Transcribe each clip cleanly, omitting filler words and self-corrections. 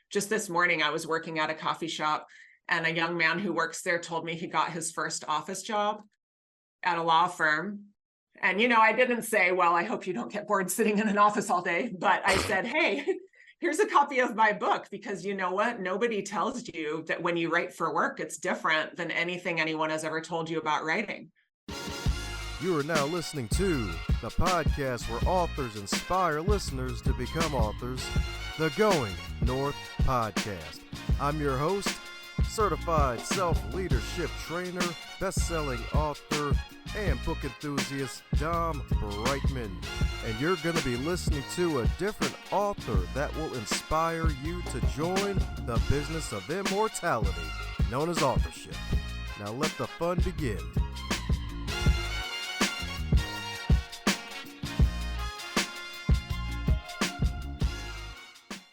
Just this morning, I was working at a coffee shop, and a young man who works there told me he got his first office job at a law firm. And, I didn't say, well, I hope you don't get bored sitting in an office all day, but I said, hey, here's a copy of my book, because you know what? Nobody tells you that when you write for work, it's different than anything anyone has ever told you about writing. You are now listening to the podcast where authors inspire listeners to become authors, the Going North Podcast. I'm your host, certified self-leadership trainer, best-selling author, and book enthusiast, DomBrightmon. And you're going to be listening to a different author that will inspire you to join the business of immortality, known as authorship. Now let the fun begin.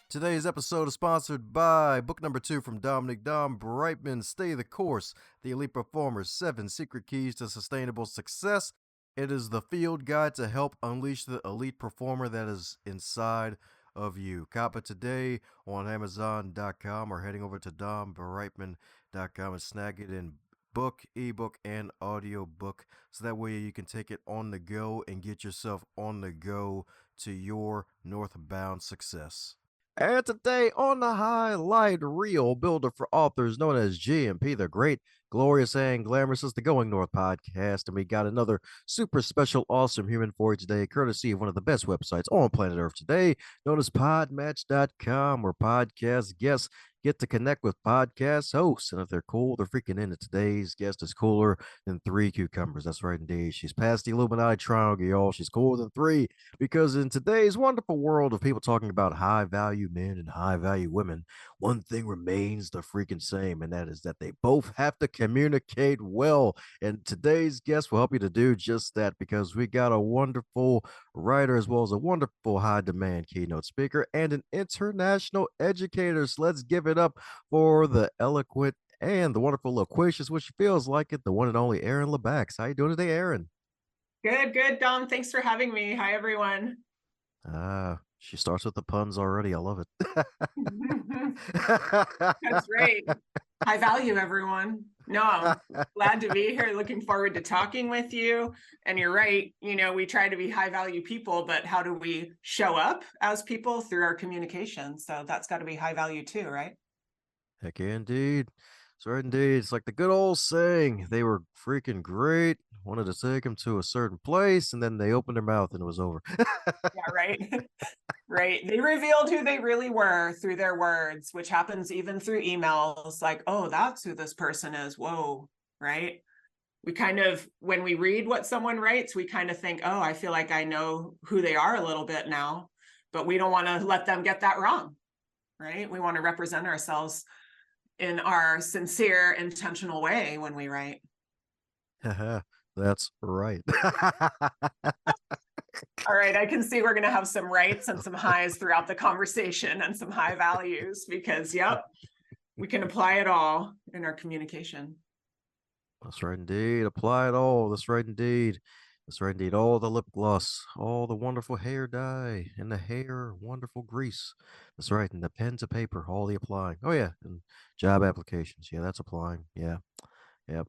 Today's episode is sponsored by book number 2 from DomBrightmon, Stay the Course, The Elite Performer's 7 Secret Keys to Sustainable Success. It is the field guide to help unleash the elite performer that is inside of you. Cop it today on Amazon.com or heading over to DomBrightmon.com and snag it in book, ebook, and audiobook, so that way you can take it on the go and get yourself on the go to your northbound success. And today on the highlight reel, builder for authors known as GMP, the Great, Glorious, and Glamorous is the Going North Podcast. And we got another super special, awesome human for you today, courtesy of one of the best websites on planet Earth today, known as podmatch.com, where podcast guests get to connect with podcast hosts. And if they're cool, they're freaking in it. Today's guest is cooler than 3 cucumbers. That's right, indeed. She's past the Illuminati triangle, y'all. She's cooler than 3, because in today's wonderful world of people talking about high value men and high value women, one thing remains the freaking same, and that is that they both have to communicate well. And today's guest will help you to do just that, because we got a wonderful writer as well as a wonderful high demand keynote speaker and an international educator. So let's give it up for the eloquent and the wonderful loquacious, which feels like it, the one and only Erin Lebacqz. How you doing today, Erin? Good, Dom. Thanks for having me. Hi, everyone. She starts with the puns already. I love it. That's right. High value, everyone. No, glad to be here. Looking forward to talking with you. And you're right. We try to be high value people, but how do we show up as people? Through our communication. So that's got to be high value too, right? Heck yeah, indeed. That's right, indeed. It's like the good old saying, they were freaking great, wanted to take them to a certain place, and then they opened their mouth and it was over. Yeah, right. Right. They revealed who they really were through their words, which happens even through emails. Like, oh, that's who this person is. Whoa. Right. We kind of, when we read what someone writes, we kind of think, oh, I feel like I know who they are a little bit now, but we don't want to let them get that wrong. Right. We want to represent ourselves in our sincere, intentional way when we write. That's right. All right, I can see we're going to have some rights and some highs throughout the conversation and some high values, because, yep, we can apply it all in our communication. That's right, indeed. Apply it all. That's right, indeed. That's right, indeed. All the lip gloss, all the wonderful hair dye, and the hair wonderful grease. That's right, and the pen to paper, all the applying. Oh, yeah, and job applications. Yeah, that's applying. Yeah, yep.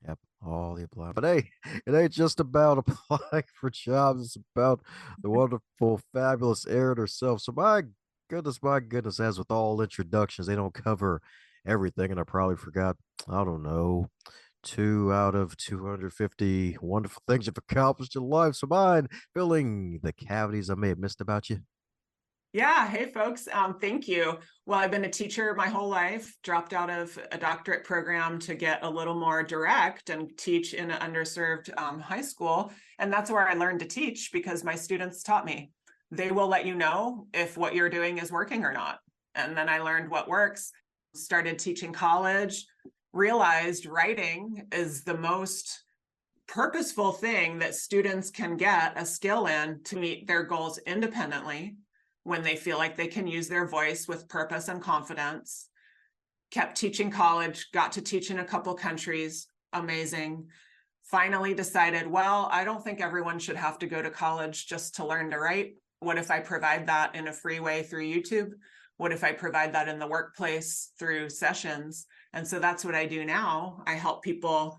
Yep, all the applying. But hey, it ain't just about applying for jobs. It's about the wonderful, fabulous Erin herself. So my goodness, as with all introductions, they don't cover everything. And I probably forgot, I don't know, 2 out of 250 wonderful things you've accomplished in life. So mine, filling the cavities I may have missed about you. Yeah. Hey, folks. Thank you. Well, I've been a teacher my whole life, dropped out of a doctorate program to get a little more direct and teach in an underserved high school. And that's where I learned to teach, because my students taught me. They will let you know if what you're doing is working or not. And then I learned what works, started teaching college, realized writing is the most purposeful thing that students can get a skill in to meet their goals independently, when they feel like they can use their voice with purpose and confidence. Kept teaching college, got to teach in a couple countries, amazing. Finally decided, well, I don't think everyone should have to go to college just to learn to write. What if I provide that in a free way through YouTube? What if I provide that in the workplace through sessions? And so that's what I do now. I help people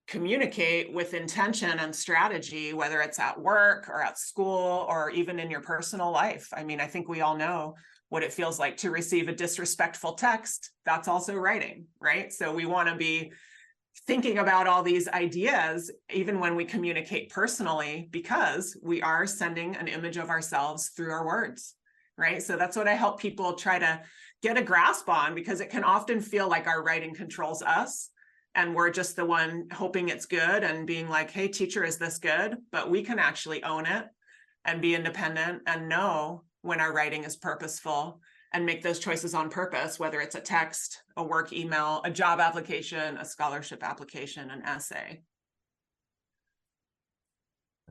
communicate with intention and strategy, whether it's at work or at school or even in your personal life. I mean, I think we all know what it feels like to receive a disrespectful text. That's also writing, right? So we want to be thinking about all these ideas, even when we communicate personally, because we are sending an image of ourselves through our words, right? So that's what I help people try to get a grasp on, because it can often feel like our writing controls us. And we're just the one hoping it's good and being like, hey, teacher, is this good? But we can actually own it and be independent and know when our writing is purposeful and make those choices on purpose, whether it's a text, a work email, a job application, a scholarship application, an essay.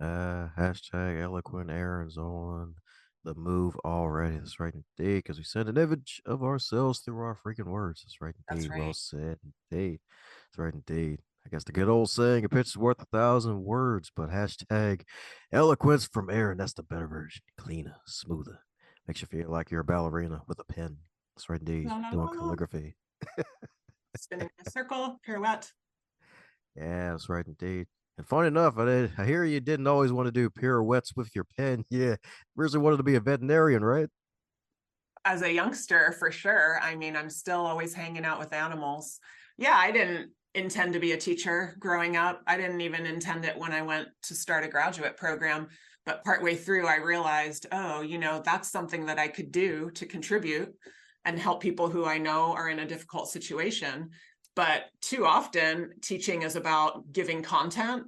Hashtag eloquent Erin's on the move already. That's right indeed, because we send an image of ourselves through our freaking words. That's right That's indeed. Well right. said indeed. That's right indeed. I guess the good old saying, a picture's worth 1,000 words, but hashtag eloquence from Erin, that's the better version. Cleaner, smoother. Makes you feel like you're a ballerina with a pen. That's right indeed. La, la, Doing la. calligraphy. Spinning in a circle, pirouette. Yeah, that's right indeed. And funny enough, I hear you didn't always want to do pirouettes with your pen. Yeah, originally wanted to be a veterinarian, right? As a youngster, for sure. I mean, I'm still always hanging out with animals. Yeah, I didn't intend to be a teacher growing up. I didn't even intend it when I went to start a graduate program. But partway through, I realized, oh, that's something that I could do to contribute and help people who I know are in a difficult situation. But too often, teaching is about giving content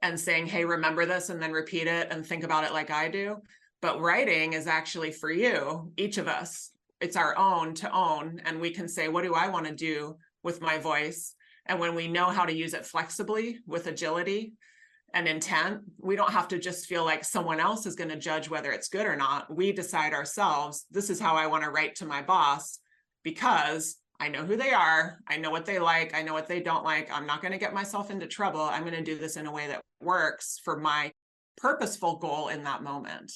and saying, hey, remember this, and then repeat it and think about it like I do. But writing is actually for you, each of us. It's our own to own. And we can say, what do I want to do with my voice? And when we know how to use it flexibly with agility and intent, we don't have to just feel like someone else is going to judge whether it's good or not. We decide ourselves, this is how I want to write to my boss, because I know who they are. I know what they like. I know what they don't like. I'm not going to get myself into trouble. I'm going to do this in a way that works for my purposeful goal in that moment.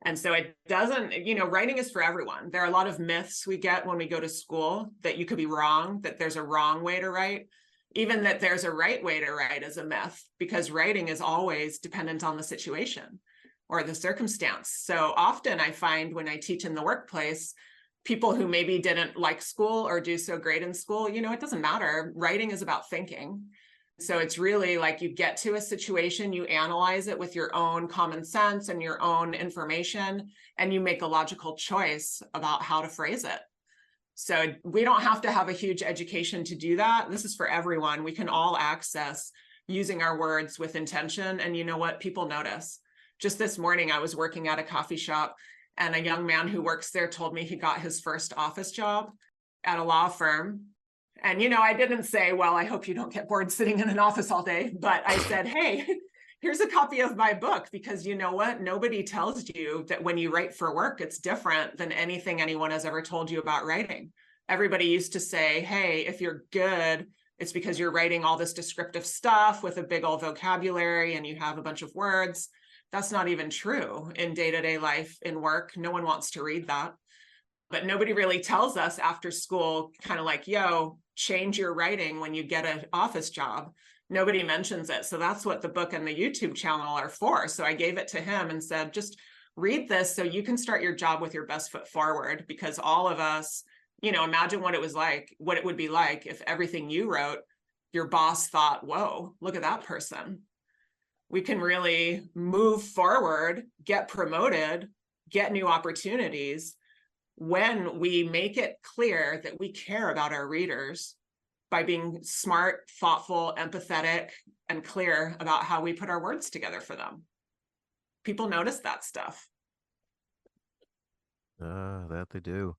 And so it doesn't, writing is for everyone. There are a lot of myths we get when we go to school that you could be wrong, that there's a wrong way to write. Even that there's a right way to write is a myth, because writing is always dependent on the situation or the circumstance. So often I find when I teach in the workplace, people who maybe didn't like school or do so great in school, it doesn't matter. Writing is about thinking. So it's really like you get to a situation, you analyze it with your own common sense and your own information, and you make a logical choice about how to phrase it. So we don't have to have a huge education to do that. This is for everyone. We can all access using our words with intention. And you know what? People notice. Just this morning, I was working at a coffee shop, and a young man who works there told me he got his first office job at a law firm. And, I didn't say, well, I hope you don't get bored sitting in an office all day, but I said, hey, here's a copy of my book, because you know what? Nobody tells you that when you write for work, it's different than anything anyone has ever told you about writing. Everybody used to say, hey, if you're good, it's because you're writing all this descriptive stuff with a big old vocabulary and you have a bunch of words. That's not even true in day-to-day life in work. No one wants to read that. But nobody really tells us after school, kind of like, yo, change your writing when you get an office job. Nobody mentions it. So that's what the book and the YouTube channel are for. So I gave it to him and said, just read this so you can start your job with your best foot forward, because all of us, imagine what it would be like if everything you wrote, your boss thought, whoa, look at that person. We can really move forward, get promoted, get new opportunities when we make it clear that we care about our readers by being smart, thoughtful, empathetic, and clear about how we put our words together for them. People notice that stuff. That they do.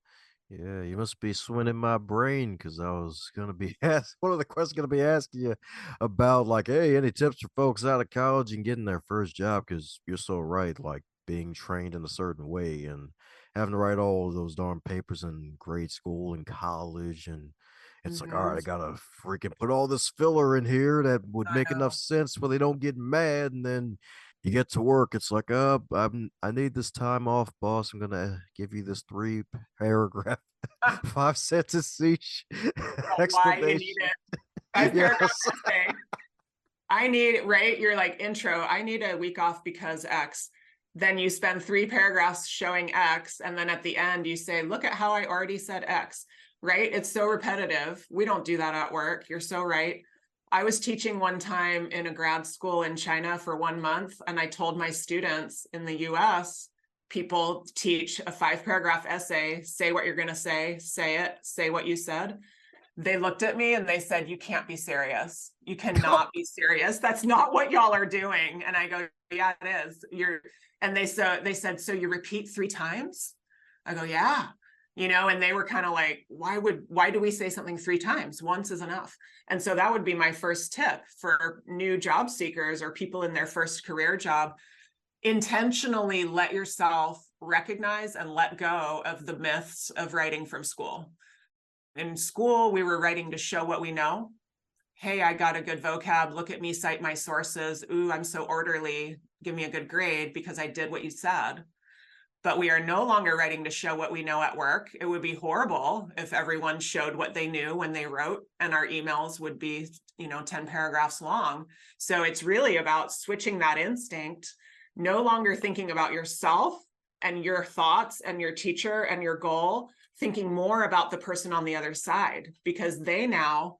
Yeah, you must be swimming in my brain, because I was gonna be asked one of the questions gonna be asking you about, like, hey, any tips for folks out of college and getting their first job? Because you're so right, like being trained in a certain way and having to write all of those darn papers in grade school and college, and it's like, all right, I gotta freaking put all this filler in here that would I make enough know. sense where they don't get mad, and then You get to work, it's like, I need this time off, boss. I'm gonna give you this 3 paragraph, 5 sentence each Why you need explanation. it. 5 paragraph Yes. essay. I need, right? You're like intro. I need a week off because X. Then you spend 3 paragraphs showing X. And then at the end, you say, look at how I already said X, right? It's so repetitive. We don't do that at work. You're so right. I was teaching one time in a grad school in China for 1 month. And I told my students in the US, people teach a 5 paragraph essay, say what you're going to say it, say what you said. They looked at me and they said, you can't be serious. You cannot be serious. That's not what y'all are doing. And I go, yeah, it is. And they said, so you repeat 3 times? I go, yeah. And they were kind of like, why do we say something 3 times? Once is enough. And so that would be my first tip for new job seekers or people in their first career job. Intentionally let yourself recognize and let go of the myths of writing from school. In school, we were writing to show what we know. Hey, I got a good vocab. Look at me, cite my sources. Ooh, I'm so orderly. Give me a good grade because I did what you said. But we are no longer writing to show what we know at work. It would be horrible if everyone showed what they knew when they wrote, and our emails would be, 10 paragraphs long. So it's really about switching that instinct, no longer thinking about yourself and your thoughts and your teacher and your goal, thinking more about the person on the other side, because they now,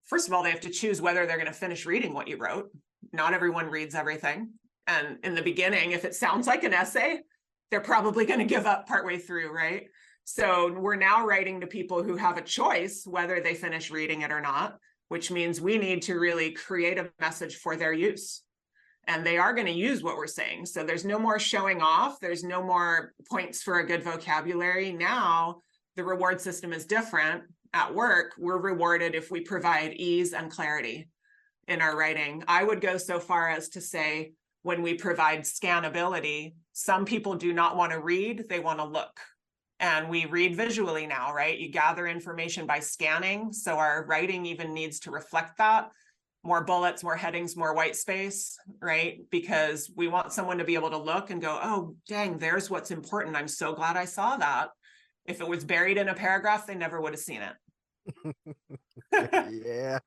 first of all, they have to choose whether they're going to finish reading what you wrote. Not everyone reads everything. And in the beginning, if it sounds like an essay, they're probably going to give up partway through, right? So we're now writing to people who have a choice whether they finish reading it or not, which means we need to really create a message for their use. And they are going to use what we're saying. So there's no more showing off. There's no more points for a good vocabulary. Now the reward system is different. At work, we're rewarded if we provide ease and clarity in our writing. I would go so far as to say, when we provide scannability, some people do not want to read, they want to look. And we read visually now, right? You gather information by scanning. So our writing even needs to reflect that. More bullets, more headings, more white space, right? Because we want someone to be able to look and go, oh, dang, there's what's important. I'm so glad I saw that. If it was buried in a paragraph, they never would have seen it. Yeah.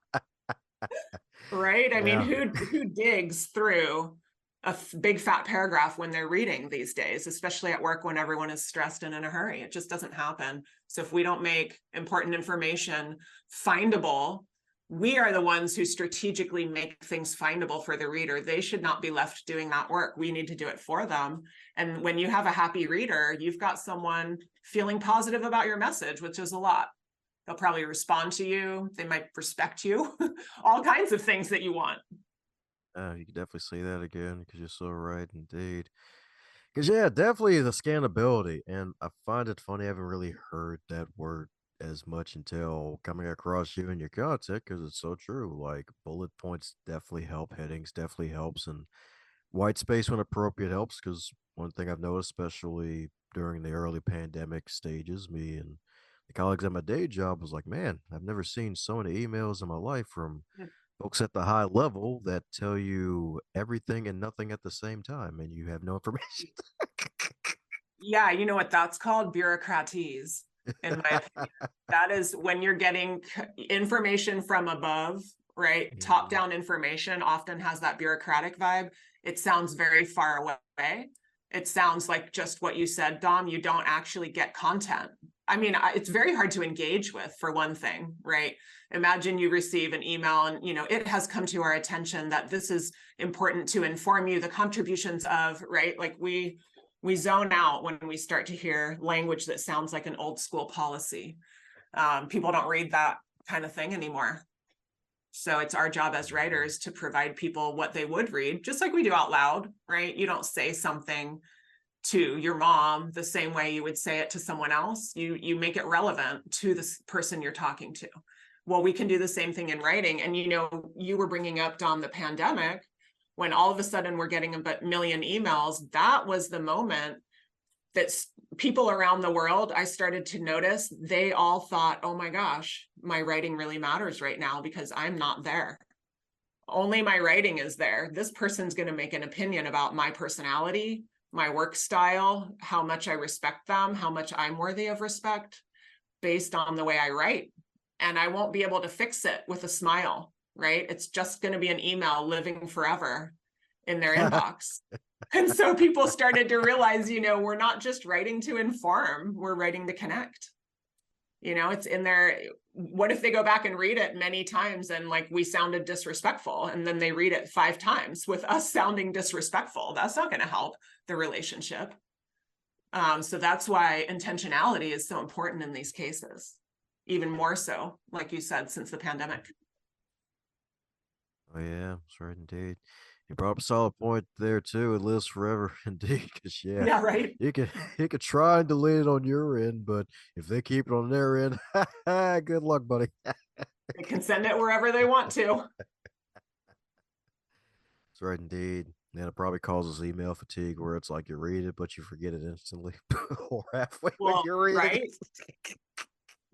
Right? I mean, Yeah. who digs through a big fat paragraph when they're reading these days, especially at work when everyone is stressed and in a hurry? It just doesn't happen. So if we don't make important information findable, we are the ones who strategically make things findable for the reader. They should not be left doing that work. We need to do it for them. And when you have a happy reader, you've got someone feeling positive about your message, which is a lot. They'll probably respond to you. They might respect you, all kinds of things that you want. You can definitely say that again because you're so right, indeed. Because yeah, definitely the scannability, and I find it funny. I haven't really heard that word as much until coming across you and your content because it's so true. Like bullet points definitely help, headings definitely helps, and white space when appropriate helps. Because one thing I've noticed, especially during the early pandemic stages, me and the colleagues at my day job was like, man, I've never seen so many emails in my life from folks at the high level that tell you everything and nothing at the same time, and you have no information. Yeah, you know what that's called? Bureaucraties, in my opinion. That is when you're getting information from above, right? Top Mhm. down information often has that bureaucratic vibe. It sounds very far away. It sounds like just what you said, Dom. You don't actually get content. I mean, it's very hard to engage with, for one thing, right? Imagine you receive an email and, it has come to our attention that this is important to inform you the contributions of, right? Like we zone out when we start to hear language that sounds like an old school policy. People don't read that kind of thing anymore. So it's our job as writers to provide people what they would read, just like we do out loud, right? You don't say something to your mom the same way you would say it to someone else. You make it relevant to this person you're talking to. Well, we can do the same thing in writing. And you were bringing up, Dom, the pandemic, when all of a sudden we're getting a million emails. That was the moment that people around the world, I started to notice, they all thought, oh my gosh, my writing really matters right now because I'm not there. Only my writing is there. This person's going to make an opinion about my personality, my work style, how much I respect them, how much I'm worthy of respect based on the way I write. And I won't be able to fix it with a smile, right? It's just going to be an email living forever in their inbox. And so people started to realize, we're not just writing to inform, we're writing to connect. It's in there. What if they go back and read it many times and like we sounded disrespectful, and then they read it 5 times with us sounding disrespectful? That's not going to help the relationship. So that's why intentionality is so important in these cases, even more so, like you said, since the pandemic. Oh yeah, that's right indeed. You brought up a solid point there too. It lives forever indeed. Because Yeah, right. you can you can try and delete it on your end, but if they keep it on their end, good luck, buddy. They can send it wherever they want to. That's right indeed. And it probably causes email fatigue where it's like you read it, but you forget it instantly or halfway when Well, you're reading right. it.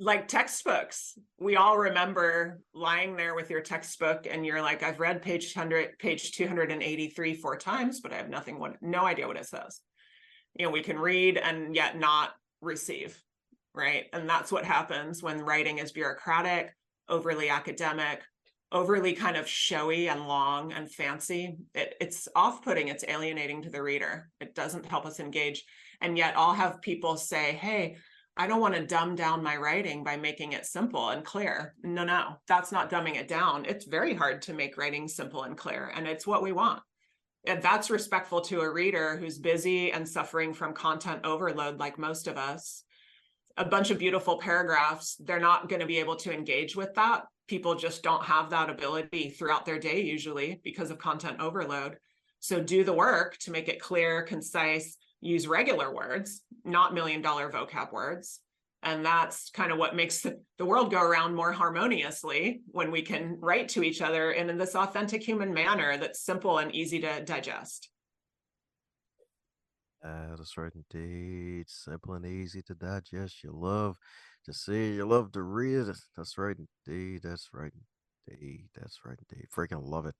Like textbooks, we all remember lying there with your textbook and you're like, I've read page 283 4 times, but I have no idea what it says. We can read and yet not receive, right? And that's what happens when writing is bureaucratic, overly academic, overly kind of showy and long and fancy. It's off-putting, it's alienating to the reader. It doesn't help us engage. And yet I'll have people say, hey, I don't want to dumb down my writing by making it simple and clear. No, that's not dumbing it down. It's very hard to make writing simple and clear, and it's what we want. And that's respectful to a reader who's busy and suffering from content overload, like most of us. A bunch of beautiful paragraphs, they're not going to be able to engage with that. People just don't have that ability throughout their day, usually because of content overload. So do the work to make it clear, concise, use regular words, not $1 million vocab words. And that's kind of what makes the world go around more harmoniously, when we can write to each other in this authentic human manner that's simple and easy to digest. That's right indeed. Simple and easy to digest. You love to see, you love to read it. That's right indeed. That's right indeed. That's right indeed. Freaking love it.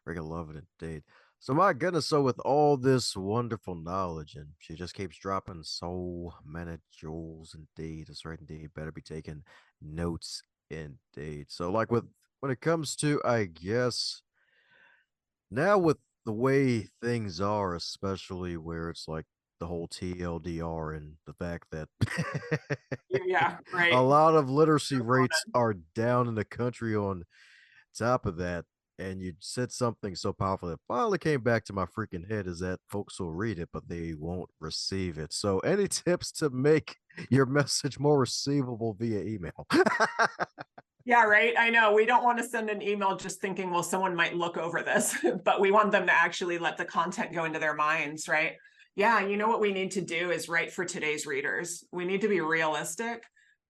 Freaking love it indeed. So my goodness, so with all this wonderful knowledge, and she just keeps dropping so many jewels indeed. That's right indeed. Better be taking notes indeed. So like when it comes to, I guess, now with the way things are, especially where it's like the whole TLDR and the fact that Yeah, a right. lot of literacy rates are down in the country on top of that. And you said something so powerful that finally came back to my freaking head is that folks will read it, but they won't receive it. So, any tips to make your message more receivable via email? Yeah, right. I know we don't want to send an email just thinking, well, someone might look over this, but we want them to actually let the content go into their minds, right? Yeah, what we need to do is write for today's readers. We need to be realistic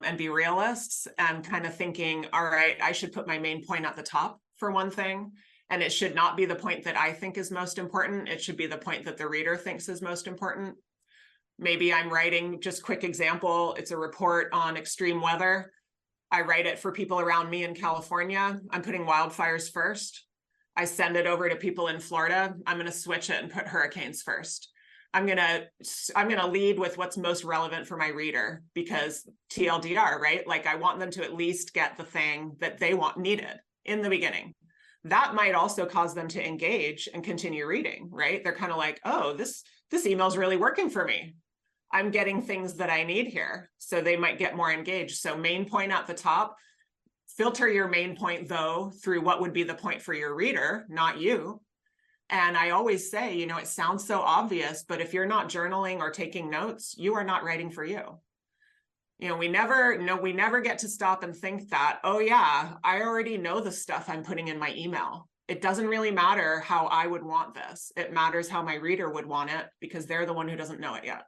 and be realists and kind of thinking, all right, I should put my main point at the top for one thing. And it should not be the point that I think is most important. It should be the point that the reader thinks is most important. Maybe I'm writing, just quick example, it's a report on extreme weather. I write it for people around me in California. I'm putting wildfires first. I send it over to people in Florida. I'm going to switch it and put hurricanes first. I'm going to lead with what's most relevant for my reader, because TLDR, right? Like I want them to at least get the thing that they needed in the beginning. That might also cause them to engage and continue reading, right? They're kind of like, oh, this email is really working for me. I'm getting things that I need here. So they might get more engaged. So main point at the top, filter your main point though through what would be the point for your reader, not you. And I always say, it sounds so obvious, but if you're not journaling or taking notes, you are not writing for you. We never get to stop and think that, oh yeah, I already know the stuff I'm putting in my email. It doesn't really matter how I would want this. It matters how my reader would want it, because they're the one who doesn't know it yet.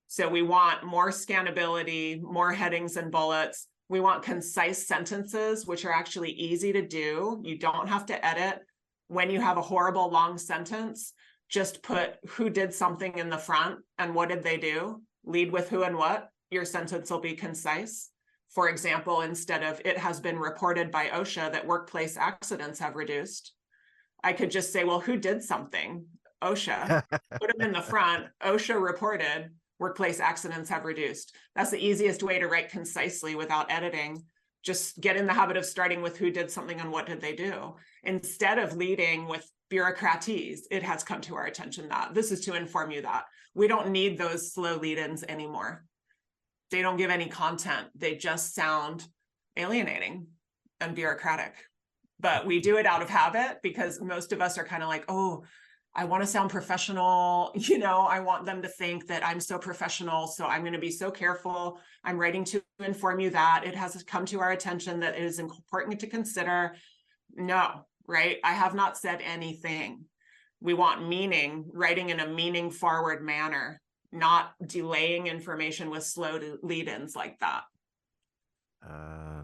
So we want more scannability, more headings and bullets. We want concise sentences, which are actually easy to do. You don't have to edit. When you have a horrible long sentence, just put who did something in the front and what did they do. Lead with who and what. Your sentence will be concise. For example, instead of it has been reported by OSHA that workplace accidents have reduced, I could just say, well, who did something? OSHA. Put them in the front. OSHA reported workplace accidents have reduced. That's the easiest way to write concisely without editing. Just get in the habit of starting with who did something and what did they do, instead of leading with bureaucraties. It has come to our attention that this is to inform you that we don't need those slow lead-ins anymore. They don't give any content. They just sound alienating and bureaucratic. But we do it out of habit because most of us are kind of like, oh, I want to sound professional. I want them to think that I'm so professional. So I'm going to be so careful. I'm writing to inform you that it has come to our attention that it is important to consider. No, right? I have not said anything. We want meaning, writing in a meaning forward manner, not delaying information with slow lead-ins like that.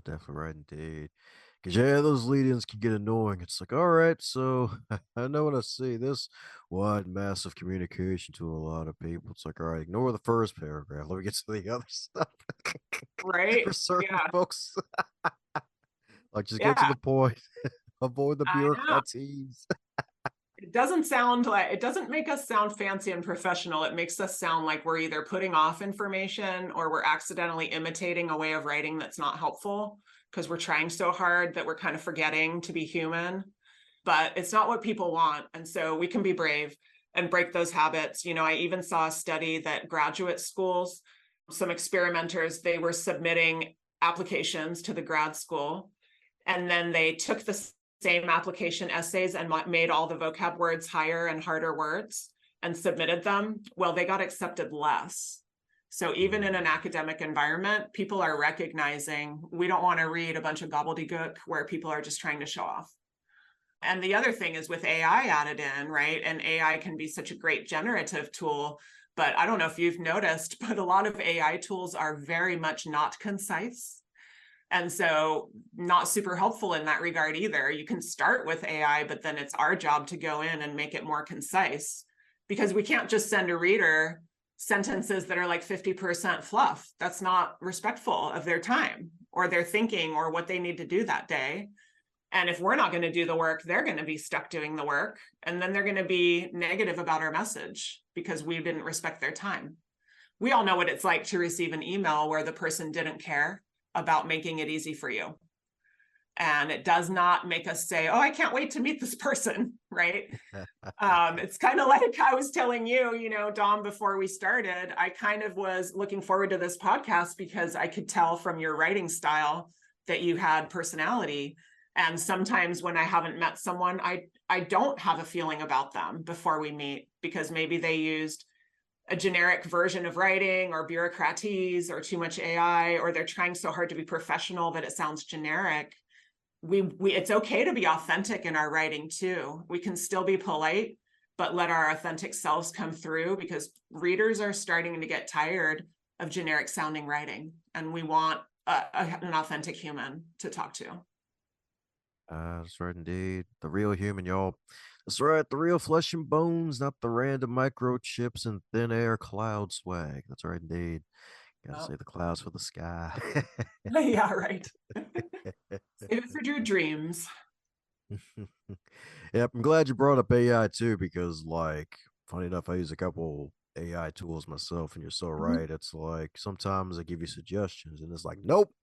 Definitely right indeed. Because, yeah, those lead-ins can get annoying. It's like, all right, so I know what I see. This wide, massive communication to a lot of people. It's like, all right, ignore the first paragraph. Let me get to the other stuff. For Right? certain Yeah. folks, like, just get to Yeah. the point. Avoid the I know. bureaucraties. It doesn't make us sound fancy and professional. It makes us sound like we're either putting off information or we're accidentally imitating a way of writing that's not helpful because we're trying so hard that we're kind of forgetting to be human. But it's not what people want. And so we can be brave and break those habits. I even saw a study that graduate schools, some experimenters, they were submitting applications to the grad school, and then they took the same application essays and made all the vocab words higher and harder words and submitted them. Well, they got accepted less. So even in an academic environment, people are recognizing we don't want to read a bunch of gobbledygook where people are just trying to show off. And the other thing is with AI added in, right? And AI can be such a great generative tool, but I don't know if you've noticed, but a lot of AI tools are very much not concise. And so not super helpful in that regard either. You can start with AI, but then it's our job to go in and make it more concise, because we can't just send a reader sentences that are like 50% fluff. That's not respectful of their time or their thinking or what they need to do that day. And if we're not going to do the work, they're going to be stuck doing the work. And then they're going to be negative about our message because we didn't respect their time. We all know what it's like to receive an email where the person didn't care about making it easy for you. And it does not make us say, oh, I can't wait to meet this person, right? It's kind of like I was telling you, Dom, before we started, I kind of was looking forward to this podcast because I could tell from your writing style that you had personality. And sometimes when I haven't met someone, I don't have a feeling about them before we meet because maybe they used a generic version of writing or bureaucraties or too much AI, or they're trying so hard to be professional that it sounds generic. It's okay to be authentic in our writing too. We can still be polite, but let our authentic selves come through, because readers are starting to get tired of generic sounding writing. And we want an authentic human to talk to. That's right indeed. The real human, y'all. That's right. The real flesh and bones, not the random microchips and thin air cloud swag. That's right indeed. Gotta Oh. say the clouds for the sky. Yeah, right. Save it for your dreams. Yep, I'm glad you brought up AI too, because like, funny enough, I use a couple AI tools myself, and you're so right. It's like sometimes I give you suggestions, and it's like, nope,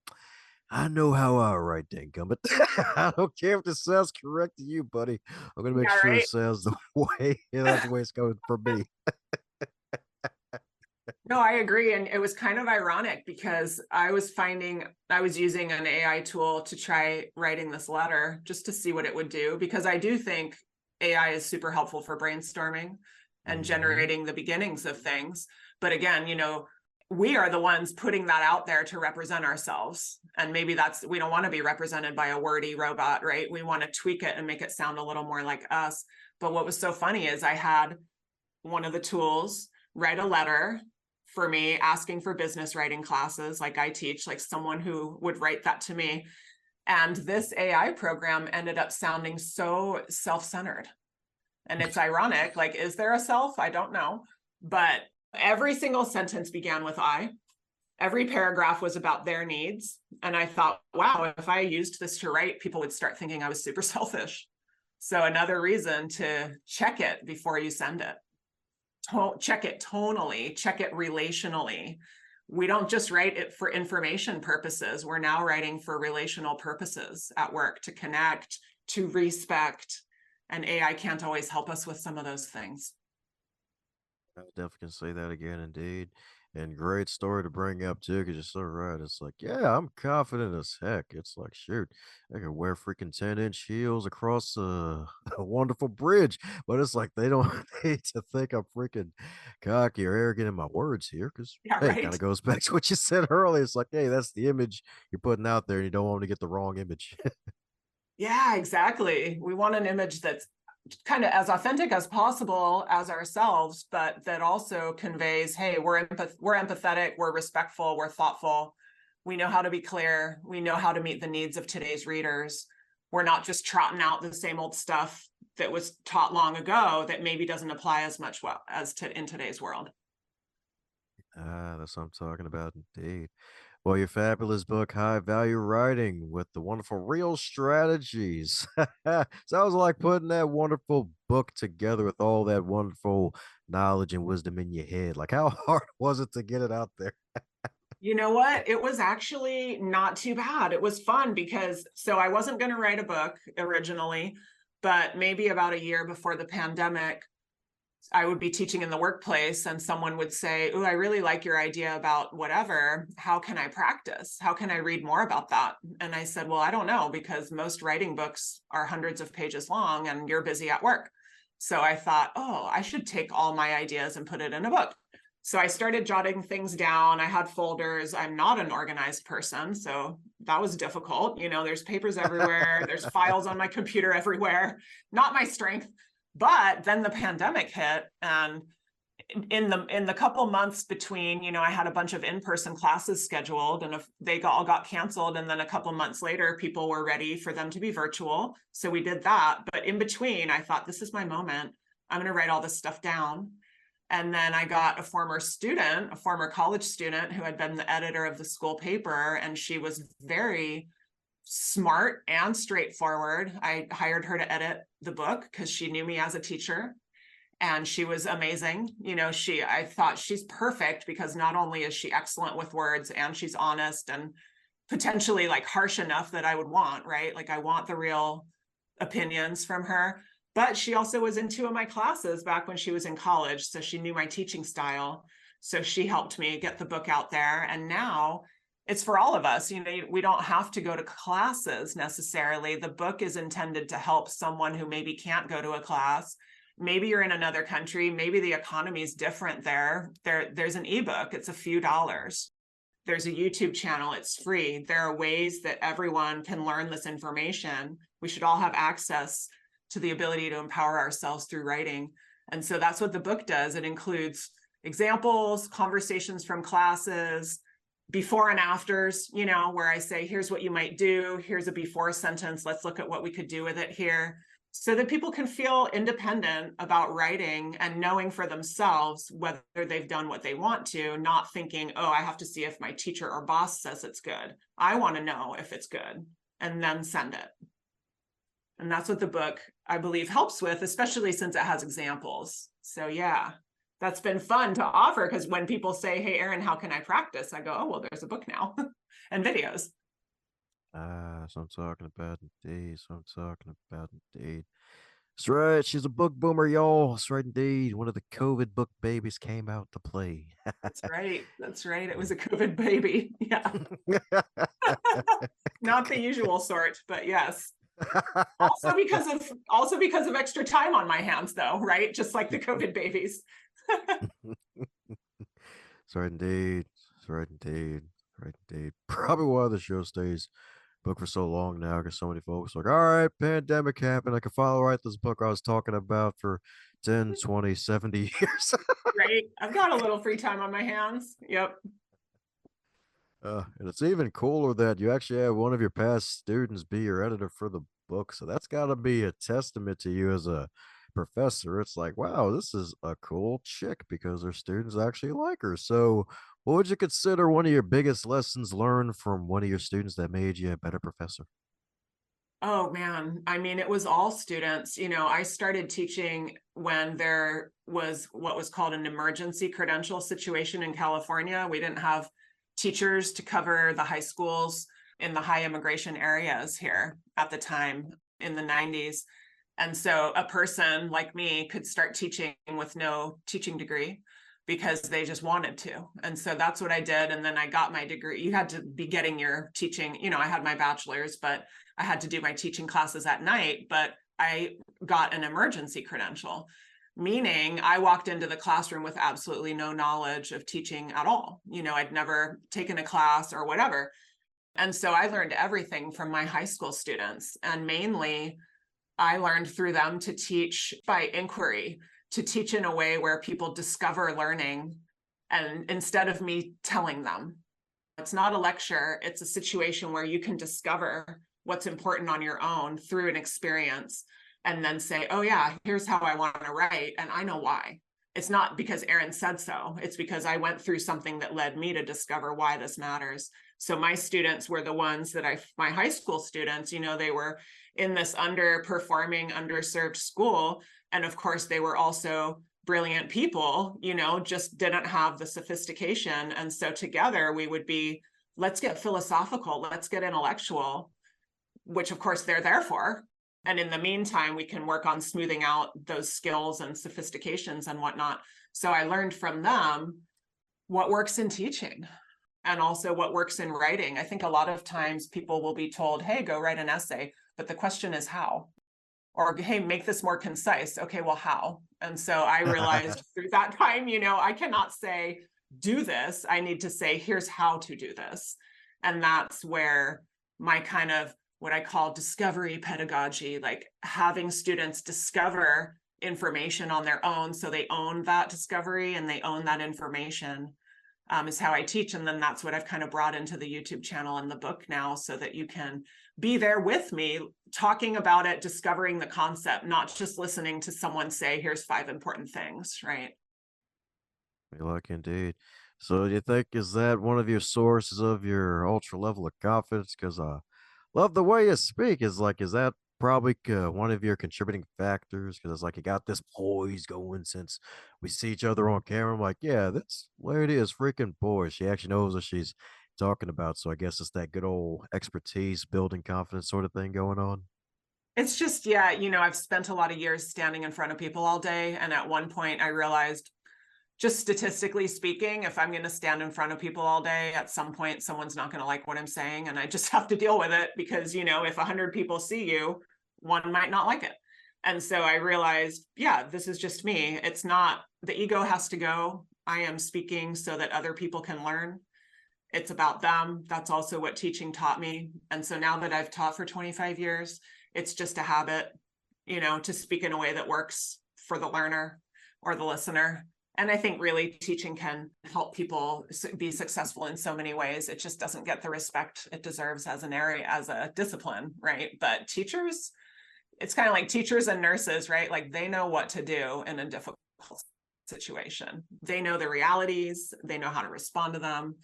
I know how I write, dadgummit. I don't care if this sounds correct to you, buddy. I'm gonna make Yeah, sure it right. sounds the way that's the way it's going for me. No, I agree. And it was kind of ironic because I was using an AI tool to try writing this letter just to see what it would do, because I do think AI is super helpful for brainstorming and generating the beginnings of things. But again, we are the ones putting that out there to represent ourselves. And maybe we don't want to be represented by a wordy robot, right? We want to tweak it and make it sound a little more like us. But what was so funny is I had one of the tools write a letter for me asking for business writing classes like I teach, like someone who would write that to me. And this AI program ended up sounding so self-centered. And it's ironic, like, is there a self? I don't know. But every single sentence began with I. Every paragraph was about their needs. And I thought, wow, if I used this to write, people would start thinking I was super selfish. So another reason to check it before you send it. Check it tonally, check it relationally. We don't just write it for information purposes. We're now writing for relational purposes at work, to connect, to respect. And AI can't always help us with some of those things. I definitely can say that again, indeed. And great story to bring up too, because you're so right. It's like, yeah, I'm confident as heck. It's like, shoot, I can wear freaking 10-inch heels across a wonderful bridge, but it's like they don't need to think I'm freaking cocky or arrogant in my words here, because Yeah, hey, it kind right. of goes back to what you said earlier. It's like, hey, that's the image you're putting out there, and you don't want to get the wrong image. Yeah, exactly. We want an image that's kind of as authentic as possible as ourselves, but that also conveys, hey, we're empathetic, we're respectful, we're thoughtful. We know how to be clear. We know how to meet the needs of today's readers. We're not just trotting out the same old stuff that was taught long ago that maybe doesn't apply as much well as in today's world. That's what I'm talking about, indeed. Well, your fabulous book, High Value Writing, with the wonderful real strategies. Sounds like putting that wonderful book together with all that wonderful knowledge and wisdom in your head. Like, how hard was it to get it out there? You know what? It was actually not too bad. It was fun because so I wasn't going to write a book originally, but maybe about a year before the pandemic, I would be teaching in the workplace and someone would say, "Oh, I really like your idea about whatever. How can I practice? How can I read more about that?" And I said, "Well, I don't know, because most writing books are hundreds of pages long and you're busy at work." So I thought, "Oh, I should take all my ideas and put it in a book." So I started jotting things down. I had folders. I'm not an organized person, so that was difficult. There's papers everywhere, there's files on my computer everywhere. Not my strength. But then the pandemic hit, and in the couple months between, I had a bunch of in-person classes scheduled, and if they all got canceled, and then a couple months later, people were ready for them to be virtual. So we did that. But in between, I thought, this is my moment. I'm going to write all this stuff down. And then I got a former student, a former college student who had been the editor of the school paper, and she was very smart and straightforward. I hired her to edit the book because she knew me as a teacher, and she was amazing. I thought she's perfect because not only is she excellent with words, and she's honest and potentially like harsh enough that I would want, right? Like I want the real opinions from her. But she also was in two of my classes back when she was in college. So she knew my teaching style. So she helped me get the book out there. And now it's for all of us. We don't have to go to classes necessarily. The book is intended to help someone who maybe can't go to a class. Maybe you're in another country. Maybe the economy is different there. There's an ebook. It's a few dollars. There's a YouTube channel. It's free. There are ways that everyone can learn this information. We should all have access to the ability to empower ourselves through writing. And so that's what the book does. It includes examples, conversations from classes, before and afters, where I say, here's what you might do. Here's a before sentence. Let's look at what we could do with it here, so that people can feel independent about writing and knowing for themselves whether they've done what they want to, not thinking, oh, I have to see if my teacher or boss says it's good. I want to know if it's good and then send it. And that's what the book, I believe, helps with, especially since it has examples. So yeah, that's been fun to offer, because when people say, hey, Erin, how can I practice? I go, oh, well, there's a book now and videos. So I'm talking about, indeed. So I'm talking about, indeed. That's right. She's a book boomer, y'all. That's right, indeed. One of the COVID book babies came out to play. That's right. That's right. It was a COVID baby. Yeah. Not the usual sort, but yes. Also because of extra time on my hands, though, right? Just like the COVID babies. That's right, indeed. That's right, indeed. Right, indeed. Probably why the show stays booked for so long now, because so many folks are like, all right, pandemic happened. I can finally write this book I was talking about for 10, 20, 70 years. Right. I've got a little free time on my hands. Yep. And it's even cooler that you actually have one of your past students be your editor for the book. So that's got to be a testament to you as a professor. It's like, wow, this is a cool chick because her students actually like her. So, what would you consider one of your biggest lessons learned from one of your students that made you a better professor? Oh man, I mean, it was all students. I started teaching when there was what was called an emergency credential situation in California. We didn't have teachers to cover the high schools in the high immigration areas here at the time in the 90s. And so a person like me could start teaching with no teaching degree because they just wanted to. And so that's what I did. And then I got my degree. You had to be getting your teaching, I had my bachelor's, but I had to do my teaching classes at night, but I got an emergency credential, meaning I walked into the classroom with absolutely no knowledge of teaching at all. I'd never taken a class or whatever. And so I learned everything from my high school students. And mainly, I learned through them to teach by inquiry, to teach in a way where people discover learning, and instead of me telling them. It's not a lecture, it's a situation where you can discover what's important on your own through an experience and then say, oh yeah, here's how I want to write, and I know why. It's not because Erin said so, it's because I went through something that led me to discover why this matters. So my students were the ones that my high school students, they were in this underperforming, underserved school. And of course, they were also brilliant people, just didn't have the sophistication. And so together we would be, let's get philosophical, let's get intellectual, which of course they're there for. And in the meantime, we can work on smoothing out those skills and sophistications and whatnot. So I learned from them what works in teaching and also what works in writing. I think a lot of times people will be told, hey, go write an essay, but the question is how? Or, hey, make this more concise. Okay, well, how? And so I realized through that time, I cannot say, do this. I need to say, here's how to do this. And that's where my kind of what I call discovery pedagogy, like having students discover information on their own so they own that discovery and they own that information, is how I teach. And then that's what I've kind of brought into the YouTube channel and the book now, so that you can be there with me talking about it, discovering the concept, not just listening to someone say, here's 5 important things, right? We luck indeed. So, do you think is that one of your sources of your ultra level of confidence? Because I love the way you speak. Is that probably one of your contributing factors? Because it's like you got this poise going since we see each other on camera. I'm like, yeah, this lady is freaking poised. She actually knows what she's talking about. So I guess it's that good old expertise, building confidence sort of thing going on. It's just, yeah, I've spent a lot of years standing in front of people all day. And at one point I realized, just statistically speaking, if I'm going to stand in front of people all day, at some point, someone's not going to like what I'm saying. And I just have to deal with it because, if 100 people see you, one might not like it. And so I realized, yeah, this is just me. It's not, the ego has to go. I am speaking so that other people can learn. It's about them. That's also what teaching taught me. And so now that I've taught for 25 years, it's just a habit, to speak in a way that works for the learner or the listener. And I think really teaching can help people be successful in so many ways. It just doesn't get the respect it deserves as an area, as a discipline, right? But teachers, it's kind of like teachers and nurses, right? Like they know what to do in a difficult situation. They know the realities, they know how to respond to them.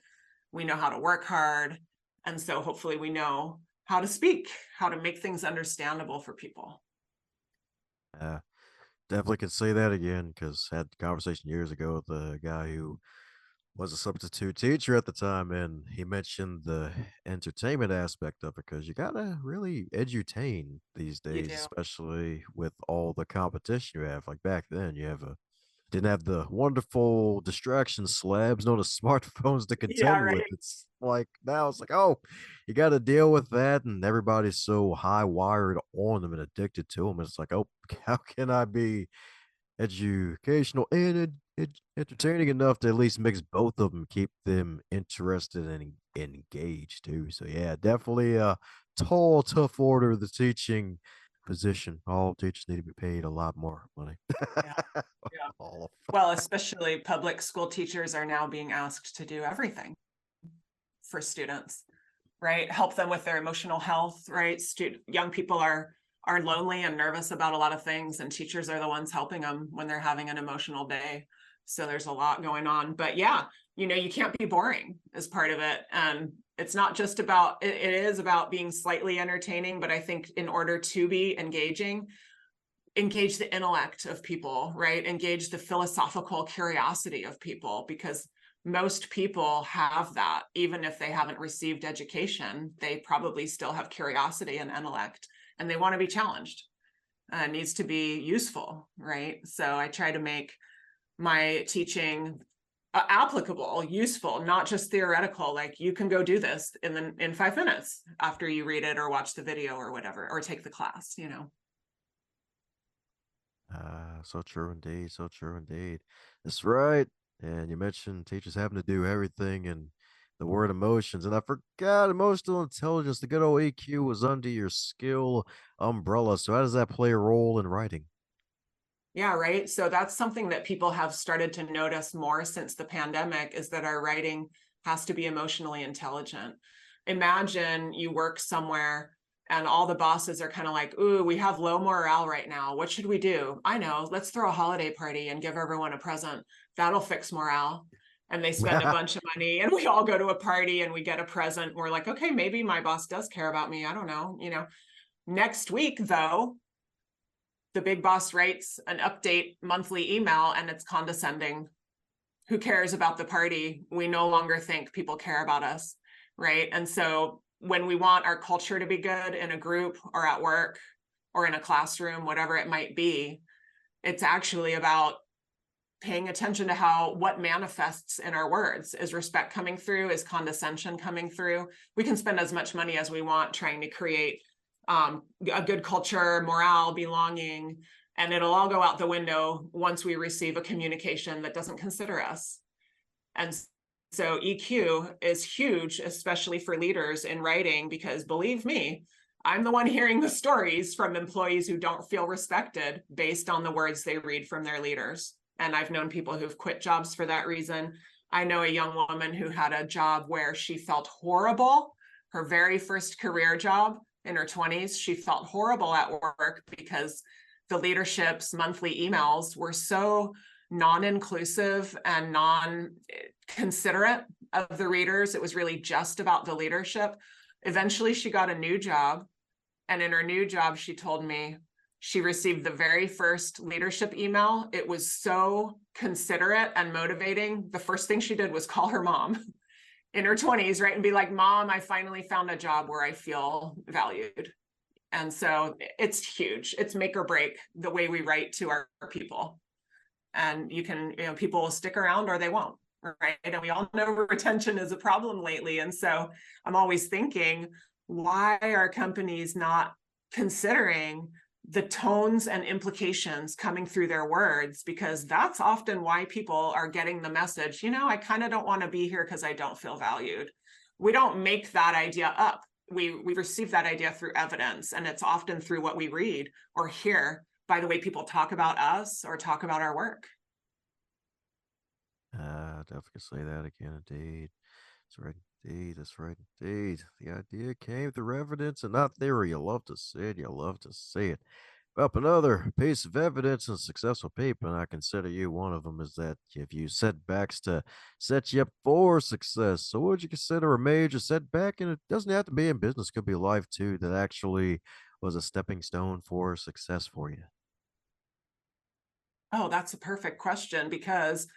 We know how to work hard. And so hopefully we know how to speak, how to make things understandable for people. Yeah, definitely could say that again because had a conversation years ago with a guy who was a substitute teacher at the time, and he mentioned the entertainment aspect of it because you gotta really edutain these You days, do. especially with all the competition you have. Like back then, you have a didn't have the wonderful distraction slabs, no the smartphones to Yeah, contend with. right. It's like now it's like, oh, you got to deal with that, and everybody's so high wired on them and addicted to them. It's like, oh, how can I be educational and entertaining enough to at least mix both of them, keep them interested and engaged too. So yeah, definitely a tall, tough order. The teaching position. All teachers need to be paid a lot more money. Yeah. Yeah. All Well, especially public school teachers are now being asked to do everything for students, right? Help them with their emotional health, right? Young people are lonely and nervous about a lot of things, and teachers are the ones helping them when they're having an emotional day. So there's a lot going on. But yeah, you can't be boring as part of it. And It's not just about, it is about being slightly entertaining, but I think in order to be engaging, engage the intellect of people, right? Engage the philosophical curiosity of people, because most people have that. Even if they haven't received education, they probably still have curiosity and intellect, and they want to be challenged. It needs to be useful, right? So I try to make my teaching applicable, useful, not just theoretical. Like, you can go do this in 5 minutes after you read it or watch the video or whatever, or take the class, you know. So true indeed. So true indeed. That's right. And you mentioned teachers having to do everything and the word emotions. And I forgot emotional intelligence. The good old EQ was under your skill umbrella. So how does that play a role in writing? Yeah, right. So that's something that people have started to notice more since the pandemic, is that our writing has to be emotionally intelligent. Imagine you work somewhere and all the bosses are kind of like, ooh, we have low morale right now. What should we do? I know, let's throw a holiday party and give everyone a present. That'll fix morale. And they spend a bunch of money and we all go to a party and we get a present. We're like, okay, maybe my boss does care about me. I don't know. You know, next week though, the big boss writes an update monthly email and it's condescending. Who cares about the party? We no longer think people care about us, right? And so when we want our culture to be good in a group or at work or in a classroom, whatever it might be, it's actually about paying attention to what manifests in our words. Is respect coming through? Is condescension coming through? We can spend as much money as we want trying to create a good culture, morale, belonging, and it'll all go out the window once we receive a communication that doesn't consider us. And so EQ is huge, especially for leaders in writing, because believe me, I'm the one hearing the stories from employees who don't feel respected based on the words they read from their leaders. And I've known people who've quit jobs for that reason. I know a young woman who had a job where she felt horrible, her very first career job in her 20s. She felt horrible at work because the leadership's monthly emails were so non-inclusive and non-considerate of the readers. It was really just about the leadership. Eventually, she got a new job. And in her new job, she told me she received the very first leadership email. It was so considerate and motivating. The first thing she did was call her mom in her 20s, right? And be like, Mom, I finally found a job where I feel valued. And so it's huge. It's make or break the way we write to our people. And people will stick around or they won't, right? And we all know retention is a problem lately. And so I'm always thinking, why are companies not considering the tones and implications coming through their words? Because that's often why people are getting the message, I kind of don't want to be here because I don't feel valued. We don't make that idea up. We receive that idea through evidence, and it's often through what we read or hear by the way people talk about us or talk about our work. Definitely say that again, indeed. That's right, indeed. That's right, indeed. The idea came through evidence and not theory. You love to see it. You love to see it. Up another piece of evidence in successful people, and I consider you one of them, is that you've used setbacks to set you up for success. So, what would you consider a major setback? And it doesn't have to be in business; it could be life too. That actually was a stepping stone for success for you. Oh, that's a perfect question, because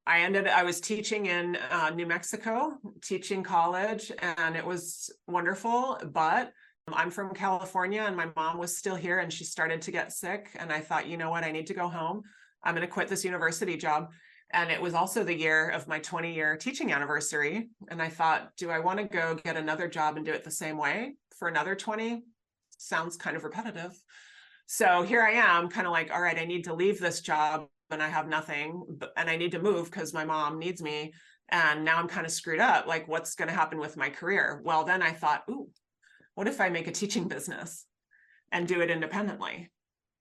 I was teaching in New Mexico, teaching college, and it was wonderful. But I'm from California and my mom was still here and she started to get sick. And I thought, you know what, I need to go home. I'm going to quit this university job. And it was also the year of my 20-year teaching anniversary. And I thought, do I want to go get another job and do it the same way for another 20? Sounds kind of repetitive. So here I am, kind of like, all right, I need to leave this job and I have nothing, and I need to move because my mom needs me. And now I'm kind of screwed up. Like, what's going to happen with my career? Well, then I thought, ooh, what if I make a teaching business and do it independently?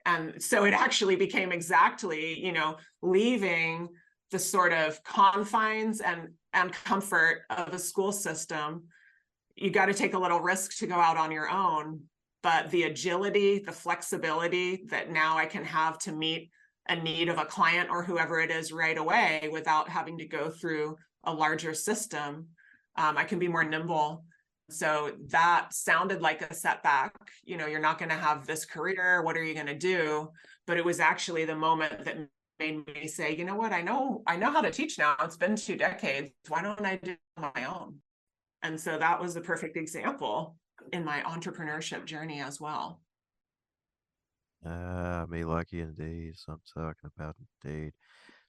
And so it actually became exactly, leaving the sort of confines and comfort of a school system. You got to take a little risk to go out on your own, but the agility, the flexibility that now I can have to meet a need of a client or whoever it is right away without having to go through a larger system. I can be more nimble so that sounded like a setback. You're not going to have this career. What are you going to do? But it was actually the moment that made me say, you know what, I know how to teach now. It's been 2 decades. Why don't I do it on my own? And so that was the perfect example in my entrepreneurship journey as well. Me lucky indeed. So I'm talking about indeed.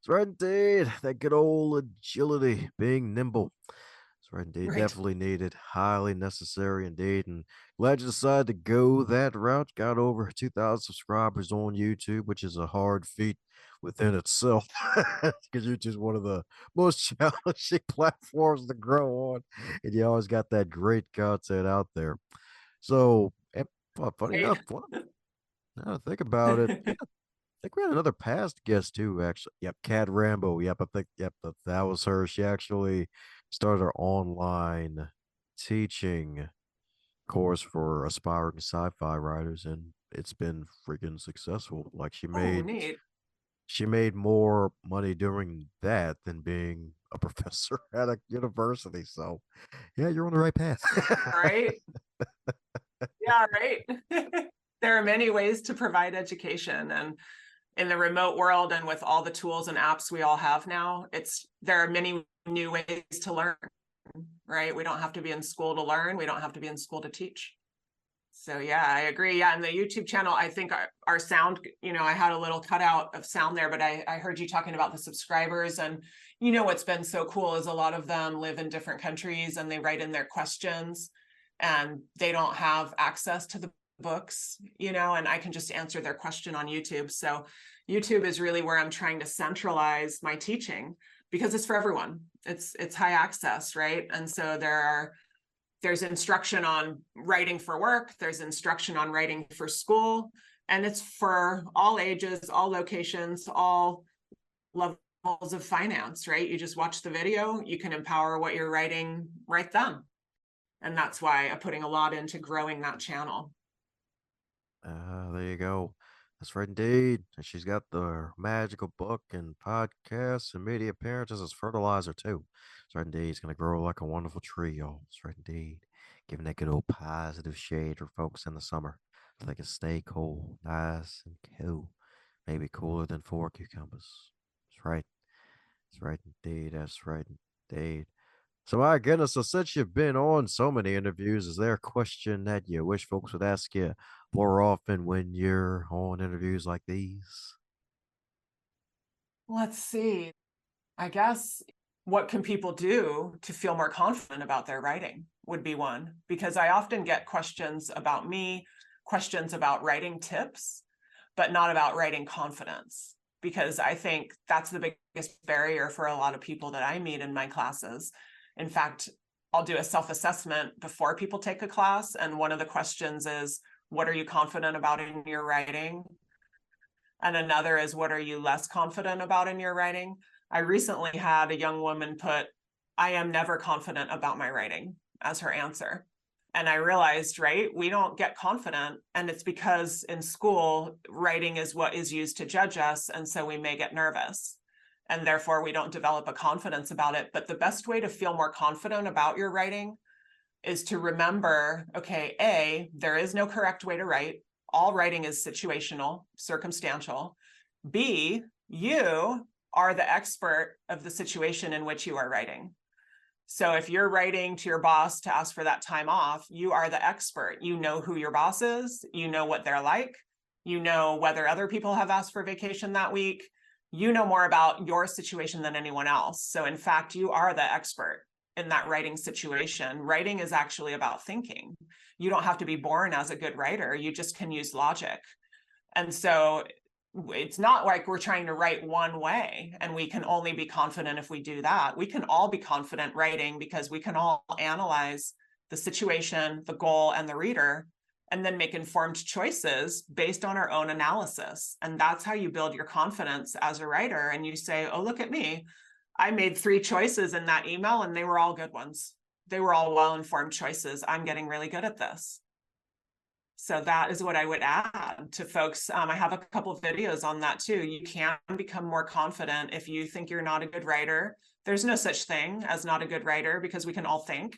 That's right, indeed. That good old agility, being nimble. That's right, indeed. Right. Definitely needed. Highly necessary indeed. And glad you decided to go that route. Got over 2,000 subscribers on YouTube, which is a hard feat within itself. Because YouTube's one of the most challenging platforms to grow on. And you always got that great content out there. So, funny Right. enough, now to think about it, yeah, I think we had another past guest too, actually. Yep, Kat Rambo. Yep, I think that was her. She actually started her online teaching course for aspiring sci-fi writers, and it's been freaking successful. Like Oh, neat. she made more money doing that than being a professor at a university. So yeah, you're on the right path. Right. Yeah, right. There are many ways to provide education, and in the remote world and with all the tools and apps we all have now, there are many new ways to learn, right? We don't have to be in school to learn. We don't have to be in school to teach. So yeah, I agree. Yeah, and the YouTube channel, I think our sound, I had a little cutout of sound there, but I heard you talking about the subscribers, and what's been so cool is a lot of them live in different countries and they write in their questions and they don't have access to the books, and I can just answer their question on YouTube. So YouTube is really where I'm trying to centralize my teaching because it's for everyone. It's high access, right? And so there's instruction on writing for work, there's instruction on writing for school, and it's for all ages, all locations, all levels of finance, right? You just watch the video, you can empower what you're writing right then. And that's why I'm putting a lot into growing that channel. There you go. That's right, indeed. And she's got the magical book and podcasts and media appearances as fertilizer, too. That's right, indeed. It's going to grow like a wonderful tree, y'all. That's right, indeed. Giving that good old positive shade for folks in the summer so they can stay cool, nice and cool. Maybe cooler than 4 cucumbers. That's right. That's right, indeed. That's right, indeed. So, my goodness, so since you've been on so many interviews, is there a question that you wish folks would ask you more often when you're on interviews like these? Let's see. I guess what can people do to feel more confident about their writing would be one, because I often get questions about me, questions about writing tips, but not about writing confidence, because I think that's the biggest barrier for a lot of people that I meet in my classes. In fact, I'll do a self-assessment before people take a class, and one of the questions is, what are you confident about in your writing? And another is, what are you less confident about in your writing? I recently had a young woman put, I am never confident about my writing as her answer. And I realized, right, we don't get confident. And it's because in school, writing is what is used to judge us. And so we may get nervous. And therefore, we don't develop a confidence about it. But the best way to feel more confident about your writing is to remember, okay, A, there is no correct way to write. All writing is situational, circumstantial. B, you are the expert of the situation in which you are writing. So if you're writing to your boss to ask for that time off, you are the expert. You know who your boss is, you know what they're like, you know whether other people have asked for vacation that week, you know more about your situation than anyone else. So in fact, you are the expert in that writing situation. Writing is actually about thinking. You don't have to be born as a good writer, you just can use logic. And so it's not like we're trying to write one way and we can only be confident if we do that. We can all be confident writing because we can all analyze the situation, the goal, and the reader, and then make informed choices based on our own analysis. And that's how you build your confidence as a writer. And you say, oh, look at me. I made 3 choices in that email and they were all good ones. They were all well-informed choices. I'm getting really good at this. So that is what I would add to folks. I have a couple of videos on that too. You can become more confident if you think you're not a good writer. There's no such thing as not a good writer because we can all think.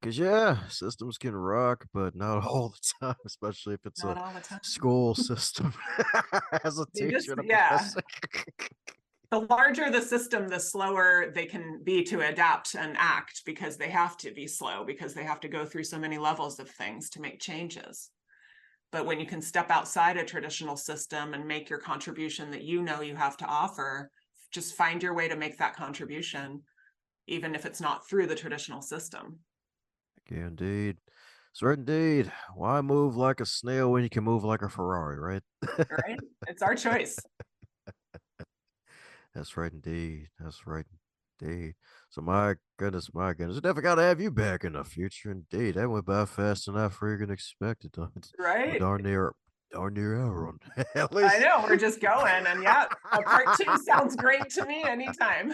Because, yeah, systems can rock, but not all the time, especially if it's Not a all the time. school system as a They teacher just, and a yeah. professor. The larger the system, the slower they can be to adapt and act, because they have to be slow, because they have to go through so many levels of things to make changes. But when you can step outside a traditional system and make your contribution that you know you have to offer, just find your way to make that contribution, even if it's not through the traditional system. Yeah, indeed. So, right, indeed. Why move like a snail when you can move like a Ferrari, right? Right? It's our choice. That's right, indeed. That's right, indeed. So, my goodness, I definitely got to have you back in the future, indeed. That went by fast and I freaking expected. We're Right? darn near hour on. At I least. know, we're just going. And yeah, a part 2 sounds great to me anytime.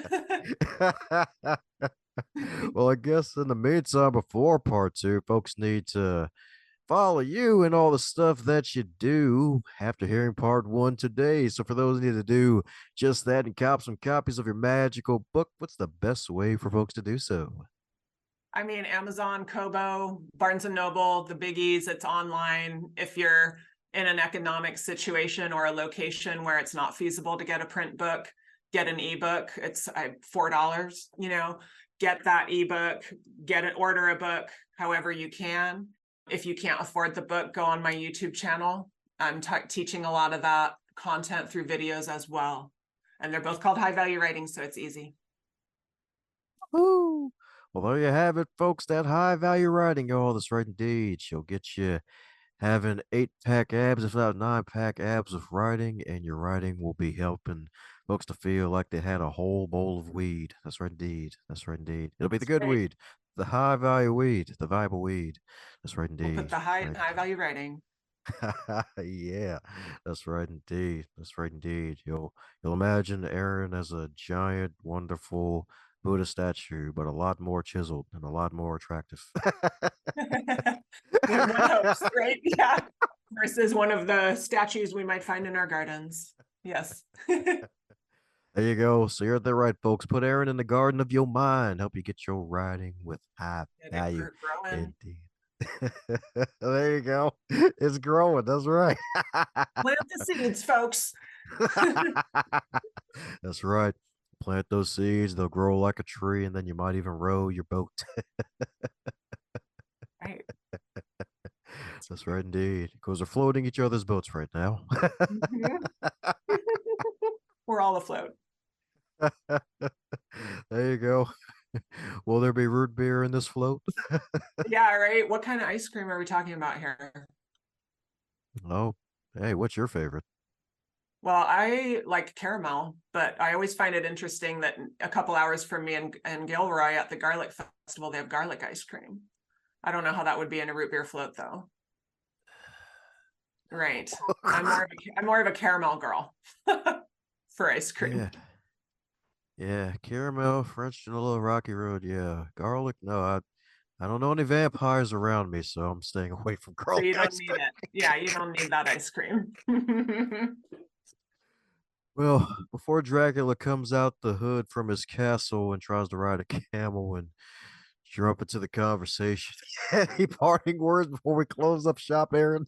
Well, I guess in the meantime, before part 2, folks need to follow you and all the stuff that you do after hearing part 1 today. So for those who need to do just that and cop some copies of your magical book, what's the best way for folks to do so? I mean, Amazon, Kobo, Barnes and Noble, the biggies, it's online. If you're in an economic situation or a location where it's not feasible to get a print book, get an ebook. It's $4, get that ebook, order a book however you can. If you can't afford the book, go on my YouTube channel. I'm teaching a lot of that content through videos as well. And they're both called high value writing, so it's easy. Woo! Well, there you have it, folks. That high value writing. Oh, that's right indeed. She'll get you having 8-pack abs, if not 9-pack abs of writing, and your writing will be helping folks to feel like they had a whole bowl of weed. That's right indeed. That's right indeed. It'll be the That's good great. weed, the high value weed, the viable weed. That's right We'll put indeed. the high Right. value writing. Yeah, that's right indeed. That's right indeed. You'll imagine Aaron as a giant, wonderful Buddha statue, but a lot more chiseled and a lot more attractive. One hopes, right? Yeah. Versus one of the statues we might find in our gardens. Yes. There you go. So you're there, right, folks. Put Aaron in the garden of your mind. Help you get your writing with high Get it value. growing. Indeed. There you go. It's growing. That's right. Plant the seeds, folks. That's right. Plant those seeds. They'll grow like a tree, and then you might even row your boat. Right. That's right, indeed. Because they're floating each other's boats right now. Mhm. We're all afloat. There you go. Will there be root beer in this float? Yeah, right. What kind of ice cream are we talking about here? Oh, hey, what's your favorite? Well, I like caramel, but I always find it interesting that a couple hours from me in Gilroy at the Garlic Festival, they have garlic ice cream. I don't know how that would be in a root beer float, though. Right. I'm more of a caramel girl for ice cream. Yeah. Yeah, caramel, French vanilla, Rocky Road. Yeah, garlic. No, I don't know any vampires around me, so I'm staying away from So garlic you don't ice need cream. it. Yeah, you don't need that ice cream. Well, before Dracula comes out the hood from his castle and tries to ride a camel and jump into the conversation, any parting words before we close up shop, Aaron?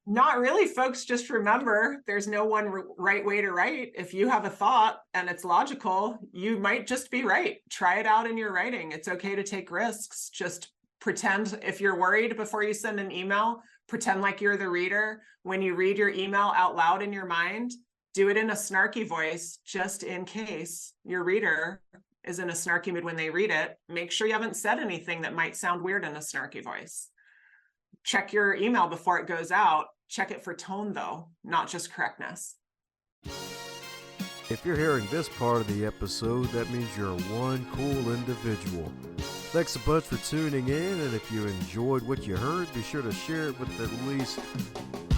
Not really, folks. Just remember, there's no one right way to write. If you have a thought and it's logical, you might just be right. Try it out in your writing. It's okay to take risks. Just pretend, if you're worried before you send an email, pretend like you're the reader. When you read your email out loud in your mind, do it in a snarky voice, just in case your reader is in a snarky mood when they read it. Make sure you haven't said anything that might sound weird in a snarky voice. Check your email before it goes out. Check it for tone, though, not just correctness. If you're hearing this part of the episode, that means you're one cool individual. Thanks a bunch for tuning in, and if you enjoyed what you heard, be sure to share it with at least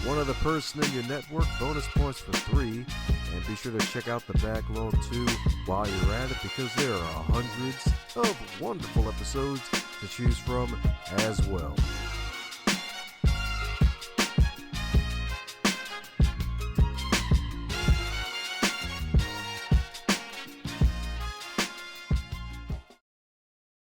one other person in your network. Bonus points for 3. And be sure to check out the backlog too while you're at it, because there are hundreds of wonderful episodes to choose from as well.